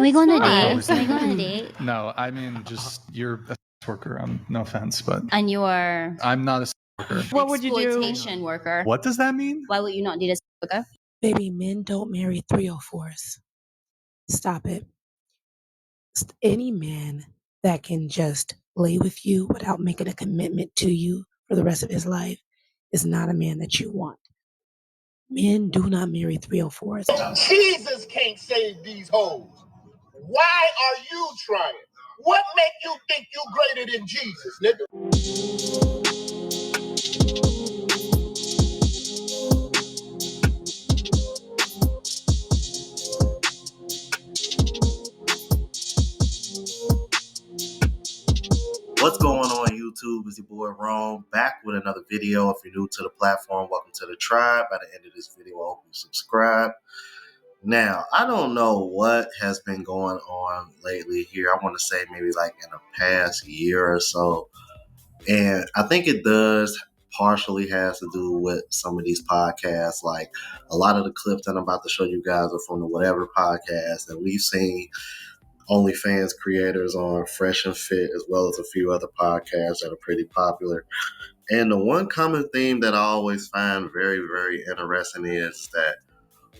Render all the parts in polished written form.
Can we go on a Why? date? Can we go on a date? No, I mean, just you're a sex worker. No offense, but And you are I'm not a sex worker. What would you do? exploitation worker. What does that mean? Why would you not date a sex worker? Baby, men don't marry 304s. Stop it. Any man that can just lay with you without making a commitment to you for the rest of his life is not a man that you want. Men do not marry 304s. Jesus can't save these hoes. Why are you trying? What make you think you greater than Jesus, nigga? What's going on YouTube? It's your boy Rome back with another video. If you're new to the platform, welcome to the tribe. By the end of this video, I hope you subscribe. Now, I don't know what has been going on lately here. I want to say maybe like in the past year or so. And I think it does partially has to do with some of these podcasts. Like a lot of the clips that I'm about to show you guys are from the Whatever podcast that we've seen OnlyFans creators on Fresh and Fit, as well as a few other podcasts that are pretty popular. And the one common theme that I always find very, very interesting is that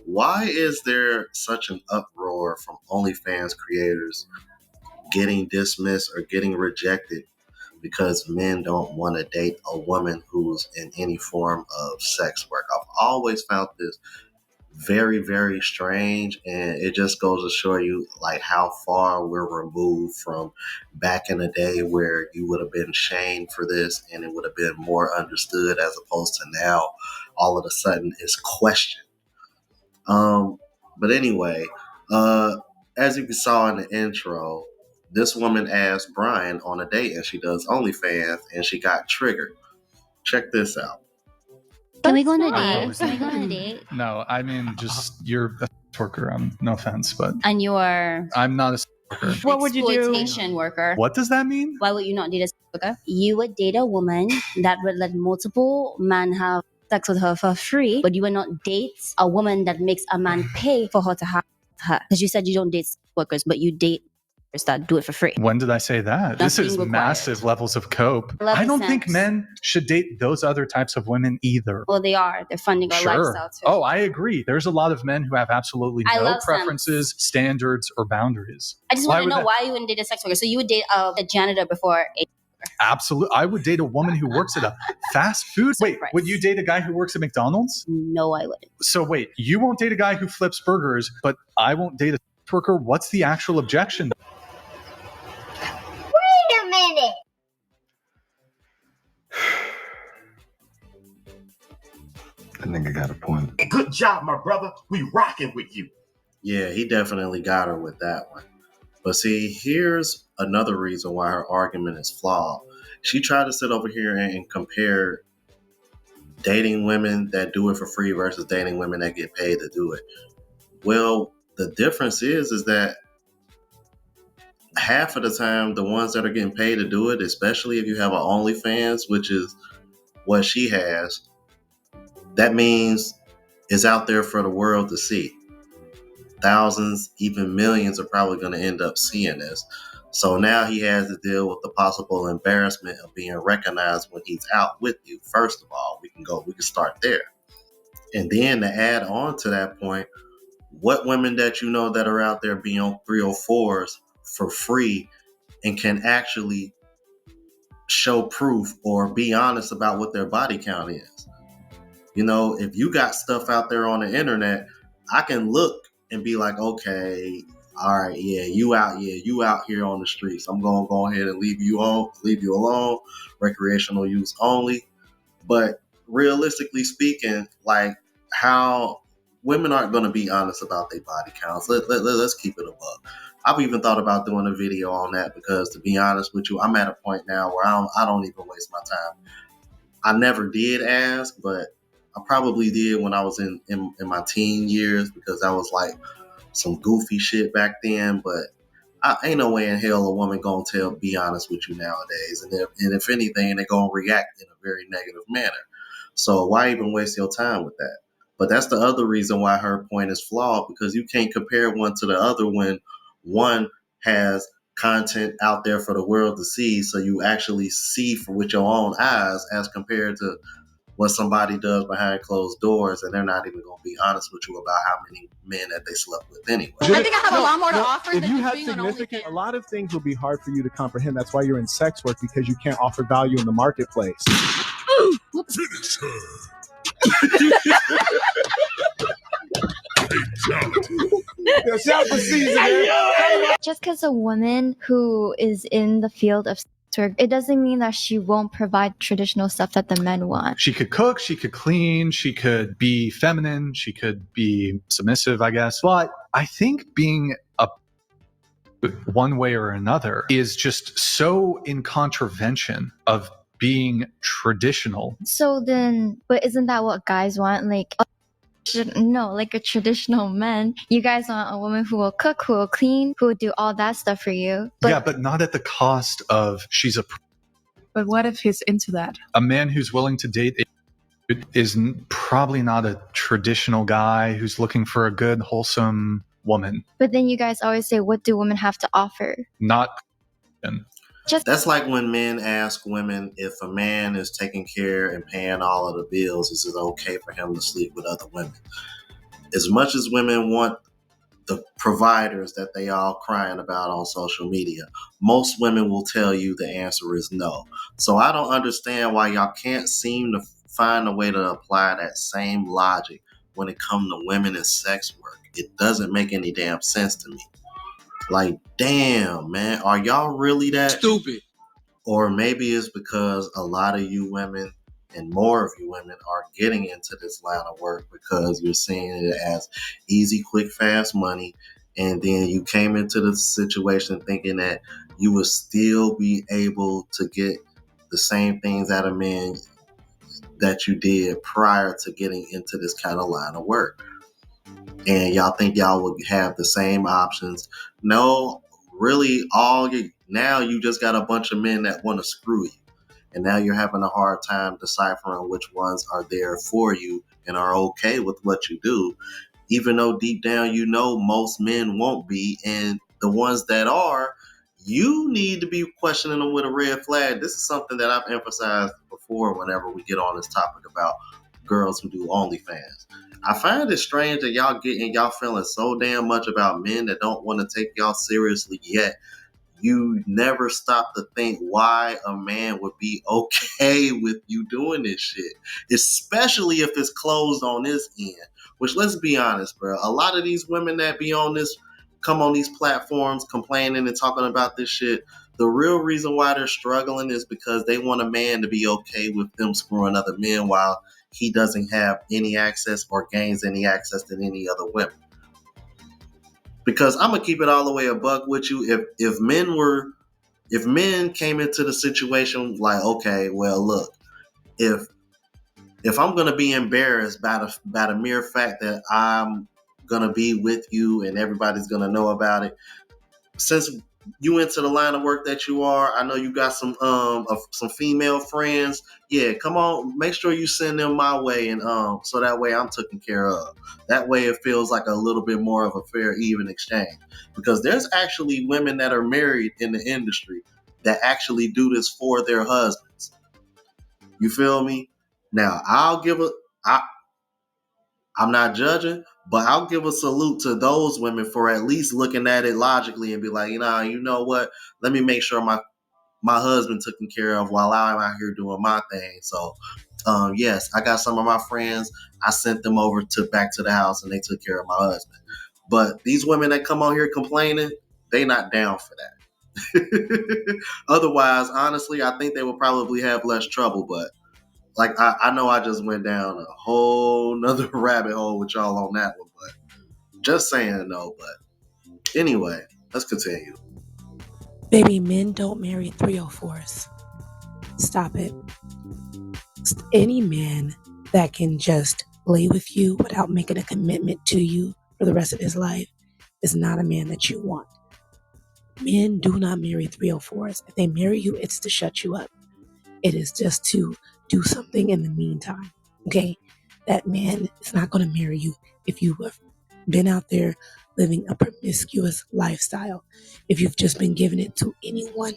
why is there such an uproar from OnlyFans creators getting dismissed or getting rejected because men don't want to date a woman who's in any form of sex work? I've always found this very, very strange, and it just goes to show you like how far we're removed from back in the day where you would have been shamed for this and it would have been more understood, as opposed to now all of a sudden it's questioned. But anyway, as you saw in the intro, this woman asked Brian on a date, and she does OnlyFans, and she got triggered. Check this out. Can we go on a Why? date? Can we go on a date? No, I mean, just you're a sex worker. No offense, but And you are I'm not a sex worker. What would you do? exploitation worker. What does that mean? Why would you not date a sex worker? You would date a woman that would let multiple men have sex with her for free, but you would not date a woman that makes a man pay for her to have her. Because you said you don't date sex workers, but you date that do it for free. When did I say that? That's This is being required. massive levels of cope. 11 I don't think cents. men should date those other types of women either. Well, they are. They're funding our Sure. lifestyle too. Oh, I agree. There's a lot of men who have absolutely I no love preferences, standards, or boundaries. I just want to would know that- why you wouldn't date a sex worker. So you would date a janitor before a Absolutely. I would date a woman who works at a fast food. Wait, Surprise. would you date a guy who works at McDonald's? no, I wouldn't. So wait, you won't date a guy who flips burgers, but I won't date a sex worker? What's the actual objection? Wait a minute. That nigga got a point. Good job, my brother. We rocking with you. Yeah, he definitely got her with that one. But see, here's another reason why her argument is flawed. She tried to sit over here and compare dating women that do it for free versus dating women that get paid to do it. Well, the difference is that half of the time, the ones that are getting paid to do it, especially if you have an OnlyFans, which is what she has, that means it's out there for the world to see. Thousands, even millions are probably going to end up seeing this. So now he has to deal with the possible embarrassment of being recognized when he's out with you. First of all, we can start there. And then to add on to that point, what women that you know that are out there being on 304s for free and can actually show proof or be honest about what their body count is? You know, if you got stuff out there on the internet, I can look and be like, okay, all right, you out here on the streets. I'm gonna go ahead and leave you alone, recreational use only. But realistically speaking, like how women aren't gonna be honest about their body counts. Let's keep it a buck. I've even thought about doing a video on that because, to be honest with you, I'm at a point now where I don't even waste my time. I never did ask, but I probably did when I was in my teen years, because that was like some goofy shit back then. But I ain't no way in hell a woman gonna be honest with you nowadays. And if anything, they're gonna react in a very negative manner. So why even waste your time with that? But that's the other reason why her point is flawed, because you can't compare one to the other when one has content out there for the world to see, so you actually see with your own eyes, as compared to what somebody does behind closed doors, and they're not even going to be honest with you about how many men that they slept with anyway. I think I have a lot more to offer If than you just have being on significant, a OnlyFans. lot of things will be hard for you to comprehend. That's why you're in sex work, because you can't offer value in the marketplace. Finish Shout for Caesar, man. Just because a woman who is in the field of sex work, it doesn't mean that she won't provide traditional stuff that the men want. She could cook, she could clean, she could be feminine, she could be submissive, I guess. But I think being a one way or another is just so in contravention of being traditional. So then, but isn't that what guys want? Like, no, like a traditional man. You guys want a woman who will cook, who will clean, who will do all that stuff for you. But not at the cost of she's a. But what if he's into that? A man who's willing to date is probably not a traditional guy who's looking for a good, wholesome woman. But then you guys always say, what do women have to offer? Not. That's like when men ask women if a man is taking care and paying all of the bills, is it okay for him to sleep with other women? As much as women want the providers that they all crying about on social media, most women will tell you the answer is no. So I don't understand why y'all can't seem to find a way to apply that same logic when it comes to women and sex work. It doesn't make any damn sense to me. Like, damn, man, are y'all really that stupid? Or maybe it's because a lot of you women and more of you women are getting into this line of work because you're seeing it as easy, quick, fast money. And then you came into the situation thinking that you would still be able to get the same things out of men that you did prior to getting into this kind of line of work. And y'all think y'all would have the same options. No, really, now you just got a bunch of men that want to screw you. And now you're having a hard time deciphering which ones are there for you and are okay with what you do, even though deep down you know most men won't be. And the ones that are, you need to be questioning them with a red flag. This is something that I've emphasized before whenever we get on this topic about girls who do OnlyFans. I find it strange that y'all feeling so damn much about men that don't want to take y'all seriously, yet you never stop to think why a man would be okay with you doing this shit, especially if it's closed on this end. Which, let's be honest, bro, a lot of these women that come on these platforms complaining and talking about this shit, the real reason why they're struggling is because they want a man to be okay with them screwing other men while he doesn't have any access or gains any access to any other women. Because I'm gonna keep it all the way a buck with you. If men came into the situation like, okay, well, look, if I'm gonna be embarrassed by the mere fact that I'm gonna be with you and everybody's gonna know about it, since you into the line of work that you are, I know you got some female friends. Yeah, come on, make sure you send them my way, and so that way I'm taken care of. That way it feels like a little bit more of a fair, even exchange. Because there's actually women that are married in the industry that actually do this for their husbands. You feel me? Now I'm not judging, but I'll give a salute to those women for at least looking at it logically and be like, you know what? Let me make sure my husband taken care of while I'm out here doing my thing. So, yes, I got some of my friends. I sent them over back to the house and they took care of my husband. But these women that come on here complaining, they not down for that. Otherwise, honestly, I think they would probably have less trouble, but like I know I just went down a whole nother rabbit hole with y'all on that one, but just saying though. But anyway, let's continue. Baby, men don't marry 304s. Stop it. Any man that can just lay with you without making a commitment to you for the rest of his life is not a man that you want. Men do not marry 304s. If they marry you, it's to shut you up. It is just to do something in the meantime. Okay? That man is not going to marry you if you have been out there living a promiscuous lifestyle. If you've just been giving it to anyone,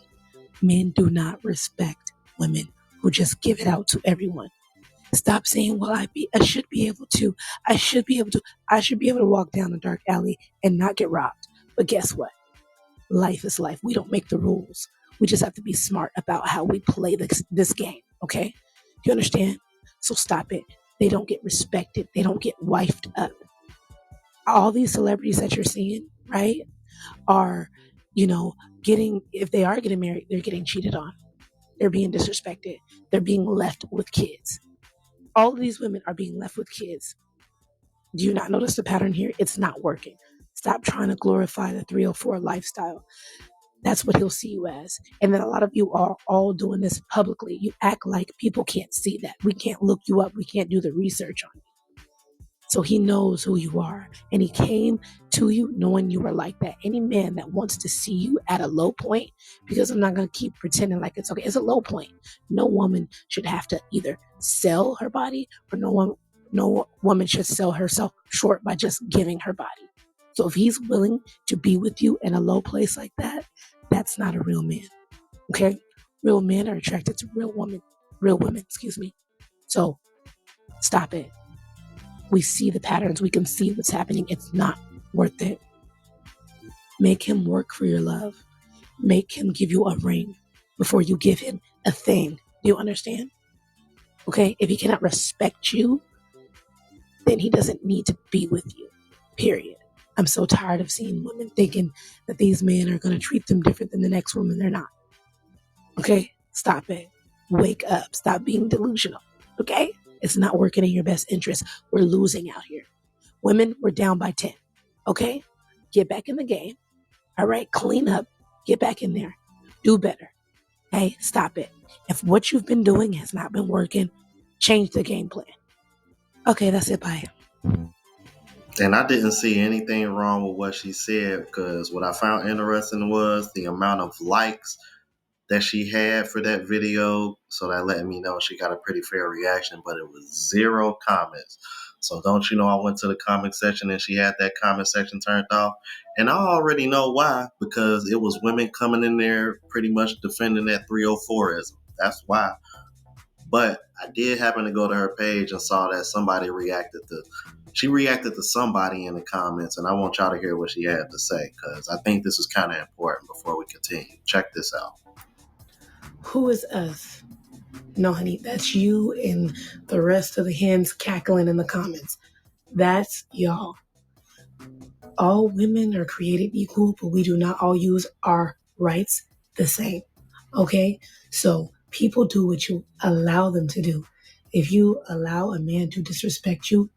men do not respect women who just give it out to everyone. Stop saying, well, I should be able to walk down a dark alley and not get robbed. But guess what? Life is life. We don't make the rules. We just have to be smart about how we play this game, okay? You understand? So stop it. They don't get respected. They don't get wifed up. All these celebrities that you're seeing, right, are, if they are getting married, they're getting cheated on. They're being disrespected. They're being left with kids. All of these women are being left with kids. Do you not notice the pattern here? It's not working. Stop trying to glorify the 304 lifestyle. That's what he'll see you as. And then a lot of you are all doing this publicly. You act like people can't see that. We can't look you up. We can't do the research on you. So he knows who you are. And he came to you knowing you were like that. Any man that wants to see you at a low point, because I'm not going to keep pretending like it's okay. It's a low point. No woman should have to either sell her body, or no woman should sell herself short by just giving her body. So if he's willing to be with you in a low place like that, that's not a real man. Okay? Real men are attracted to real women, excuse me. So stop it. We see the patterns. We can see what's happening. It's not worth it. Make him work for your love. Make him give you a ring before you give him a thing. Do you understand? Okay? If he cannot respect you, then he doesn't need to be with you. Period. I'm so tired of seeing women thinking that these men are going to treat them different than the next woman. They're not. Okay? Stop it. Wake up. Stop being delusional. Okay? It's not working in your best interest. We're losing out here. Women, we're down by 10. Okay? Get back in the game. All right? Clean up. Get back in there. Do better. Hey, stop it. If what you've been doing has not been working, change the game plan. Okay, that's it. Bye. And I didn't see anything wrong with what she said, because what I found interesting was the amount of likes that she had for that video. So that let me know she got a pretty fair reaction, but it was 0 comments. So don't you know, I went to the comment section and she had that comment section turned off. And I already know why, because it was women coming in there pretty much defending that 304ism. That's why. But I did happen to go to her page and saw that somebody reacted to somebody in the comments, and I want y'all to hear what she had to say, because I think this is kind of important before we continue. Check this out. Who is us? No, honey, that's you and the rest of the hens cackling in the comments. That's y'all. All women are created equal, but we do not all use our rights the same. Okay? So people do what you allow them to do. If you allow a man to disrespect you,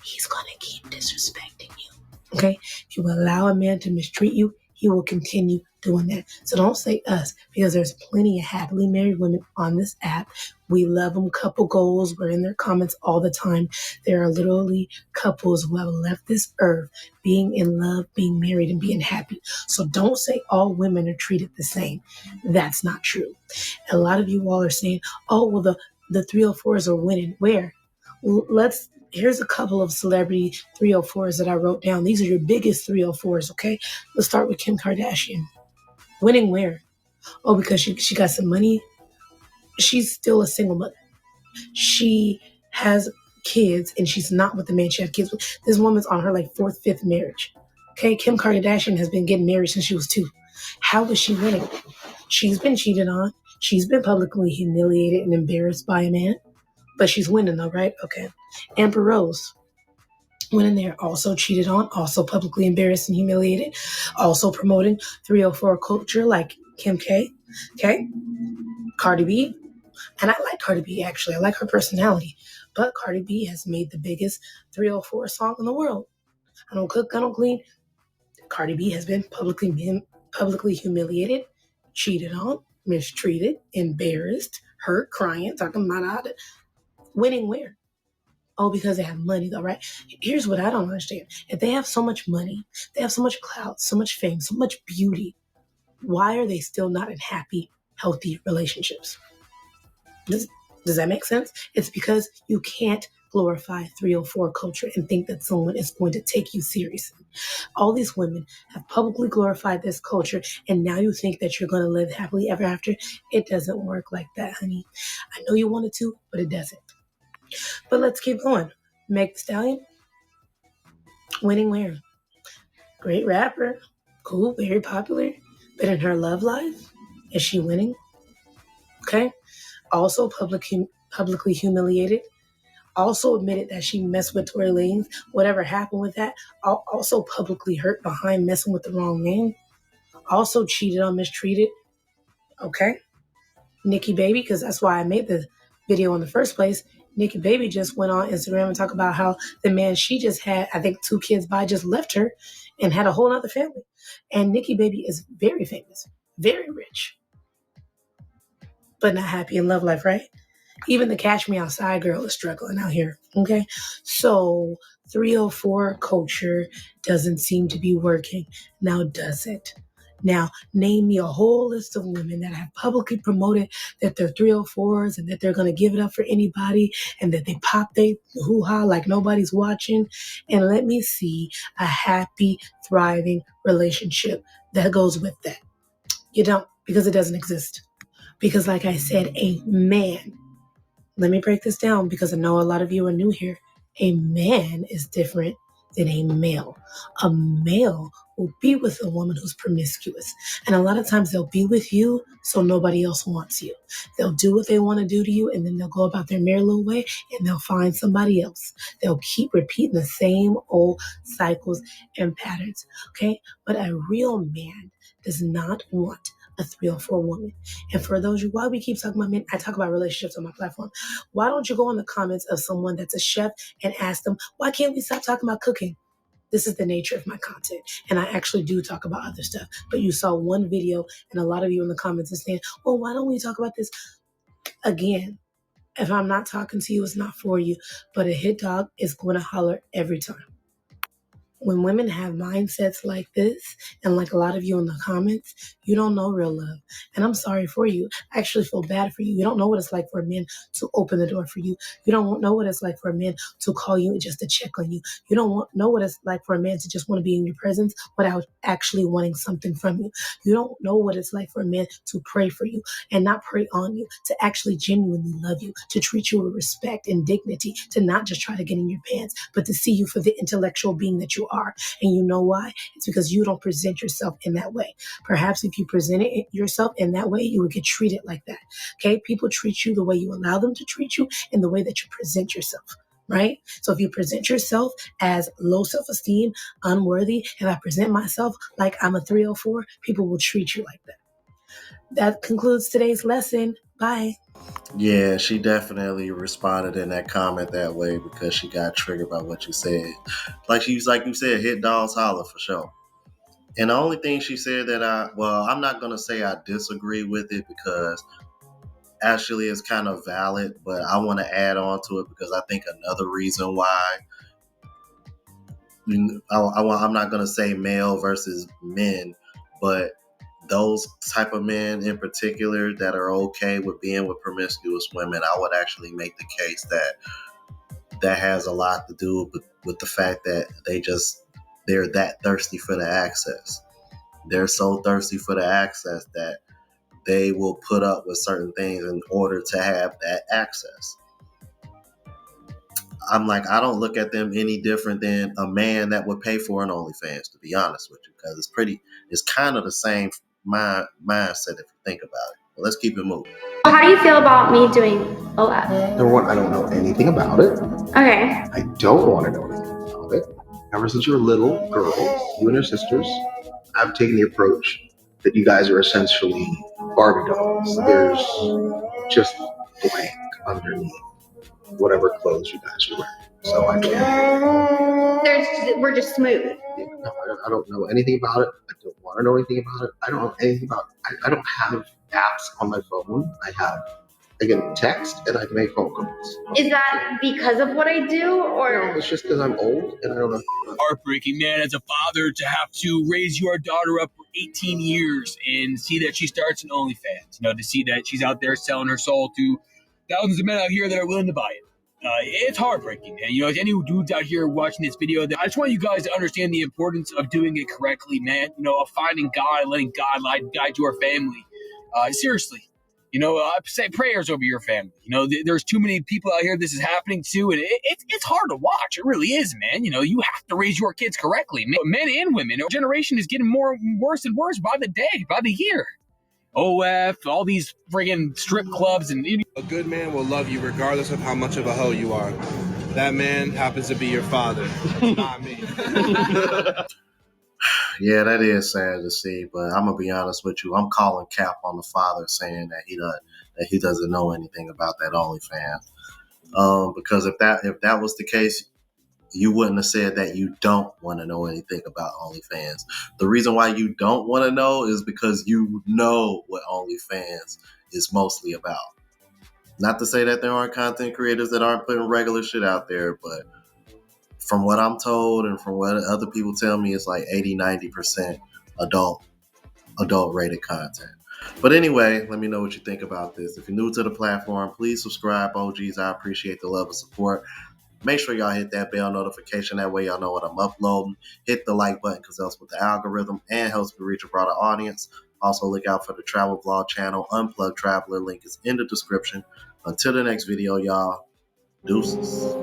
he's going to keep disrespecting you. Okay? If you allow a man to mistreat you, he will continue doing that. So don't say us, because there's plenty of happily married women on this app. We love them. Couple goals. We're in their comments all the time. There are literally couples who have left this earth being in love, being married, and being happy. So don't say all women are treated the same. That's not true. A lot of you all are saying, oh, well, the 304s are winning. Where? Here's a couple of celebrity 304s that I wrote down. These are your biggest 304s, okay? Let's start with Kim Kardashian. Winning where? Oh, because she got some money. She's still a single mother. She has kids, and she's not with the man she had kids with. This woman's on her 4th, 5th marriage. Okay, Kim Kardashian has been getting married since she was 2. How is she winning? She's been cheated on. She's been publicly humiliated and embarrassed by a man. But she's winning though, right? Okay. Amber Rose went in there, also cheated on, also publicly embarrassed and humiliated, also promoting 304 culture like Kim K. Okay. Cardi B. And I like Cardi B, actually. I like her personality. But Cardi B has made the biggest 304 song in the world. I don't cook, I don't clean. Cardi B has been publicly humiliated, cheated on, mistreated, embarrassed, hurt, crying, talking about it. Winning where? Oh, because they have money though, right? Here's what I don't understand. If they have so much money, they have so much clout, so much fame, so much beauty, why are they still not in happy, healthy relationships? Does that make sense? It's because you can't glorify 304 culture and think that someone is going to take you seriously. All these women have publicly glorified this culture, and now you think that you're going to live happily ever after. It doesn't work like that, honey. I know you wanted to, but it doesn't. But let's keep going. Meg Thee Stallion, winning where? Great rapper, cool, very popular, but in her love life, is she winning? Okay. Also publicly humiliated. Also admitted that she messed with Tory Lanez. Whatever happened with that. Also publicly hurt behind messing with the wrong man. Also cheated on, mistreated. Okay. Nikki Baby, because that's why I made the video in the first place. Nikki Baby just went on Instagram and talked about how the man she just had, I think 2 kids by, just left her and had a whole other family. And Nikki Baby is very famous, very rich, but not happy in love life, right? Even the Catch Me Outside girl is struggling out here, okay? So 304 culture doesn't seem to be working. Now, does it? Now, name me a whole list of women that have publicly promoted that they're 304s and that they're going to give it up for anybody and that they pop they hoo-ha like nobody's watching. And let me see a happy, thriving relationship that goes with that. You don't, because it doesn't exist. Because like I said, a man, let me break this down because I know a lot of you are new here. A man is different than a male. A male will be with a woman who's promiscuous. And a lot of times they'll be with you so nobody else wants you. They'll do what they want to do to you and then they'll go about their merry little way and they'll find somebody else. They'll keep repeating the same old cycles and patterns. Okay? But a real man does not want a 304 woman. And for those of you, why we keep talking about men, I talk about relationships on my platform. Why don't you go in the comments of someone that's a chef and ask them, why can't we stop talking about cooking? This is the nature of my content. And I actually do talk about other stuff. But you saw one video and a lot of you in the comments are saying, well, why don't we talk about this? Again, if I'm not talking to you, it's not for you. But a hit dog is going to holler every time. When women have mindsets like this, and like a lot of you in the comments, you don't know real love. And I'm sorry for you. I actually feel bad for you. You don't know what it's like for a man to open the door for you. You don't know what it's like for a man to call you just to check on you. You don't know what it's like for a man to just want to be in your presence without actually wanting something from you. You don't know what it's like for a man to pray for you and not pray on you, to actually genuinely love you, to treat you with respect and dignity, to not just try to get in your pants, but to see you for the intellectual being that you are. And you know why? It's because you don't present yourself in that way. Perhaps if you presented yourself in that way, you would get treated like that. Okay? People treat you the way you allow them to treat you and the way that you present yourself. Right? So if you present yourself as low self-esteem, unworthy, and I present myself like I'm a 304, people will treat you like that. That concludes today's lesson. Bye. Yeah, she definitely responded in that comment that way because she got triggered by what you said. Like you said, hit dogs holler for sure. And the only thing she said that I'm not going to say I disagree with it because actually it's kind of valid, but I want to add on to it because I think another reason why I'm not going to say male versus men, but those type of men in particular that are okay with being with promiscuous women, I would actually make the case that has a lot to do with the fact that they're that thirsty for the access. They're so thirsty for the access that they will put up with certain things in order to have that access. I'm like, I don't look at them any different than a man that would pay for an OnlyFans, to be honest with you, because it's kind of the same mindset if you think about it. But let's keep it moving. How do you feel about me doing OLAP? Number one, I don't know anything about it. Okay. I don't want to know anything about it. Ever since you were little girls, you and your sisters, I've taken the approach that you guys are essentially Barbie dolls. There's just blank underneath whatever clothes you guys are wearing. So I can't. We're just smooth. No, I don't know anything about it. I don't want to know anything about it. I don't know anything about it. I don't have apps on my phone. I can text and I can make phone calls. Is that because of what I do, or? No, it's just because I'm old and I don't know. Heartbreaking, man, as a father to have to raise your daughter up for 18 years and see that she starts an OnlyFans. To see that she's out there selling her soul to thousands of men out here that are willing to buy it. It's heartbreaking, man. You know, any dudes out here watching this video, I just want you guys to understand the importance of doing it correctly, man. You know, of finding God and letting God guide your family. Seriously, you know, say prayers over your family. You know, there's too many people out here this is happening to, and it's hard to watch. It really is, man. You know, you have to raise your kids correctly, men and women. Our generation is getting worse and worse by the day, by the year. OF, all these friggin' strip clubs, and a good man will love you regardless of how much of a hoe you are. That man happens to be your father. It's not me. Yeah, that is sad to see, but I'm gonna be honest with you. I'm calling cap on the father, saying that he doesn't know anything about that OnlyFans. Because if that was the case, you wouldn't have said that you don't want to know anything about OnlyFans. The reason why you don't want to know is because you know what OnlyFans is mostly about. Not to say that there aren't content creators that aren't putting regular shit out there, but from what I'm told and from what other people tell me, it's like 80-90% adult rated content. But anyway, let me know what you think about this. If you're new to the platform, please subscribe, OGs. I appreciate the love and support. Make sure y'all hit that bell notification. That way y'all know what I'm uploading. Hit the like button because that's with the algorithm and helps me reach a broader audience. Also, look out for the travel vlog channel, Unplugged Traveler. Link is in the description. Until the next video, y'all. Deuces.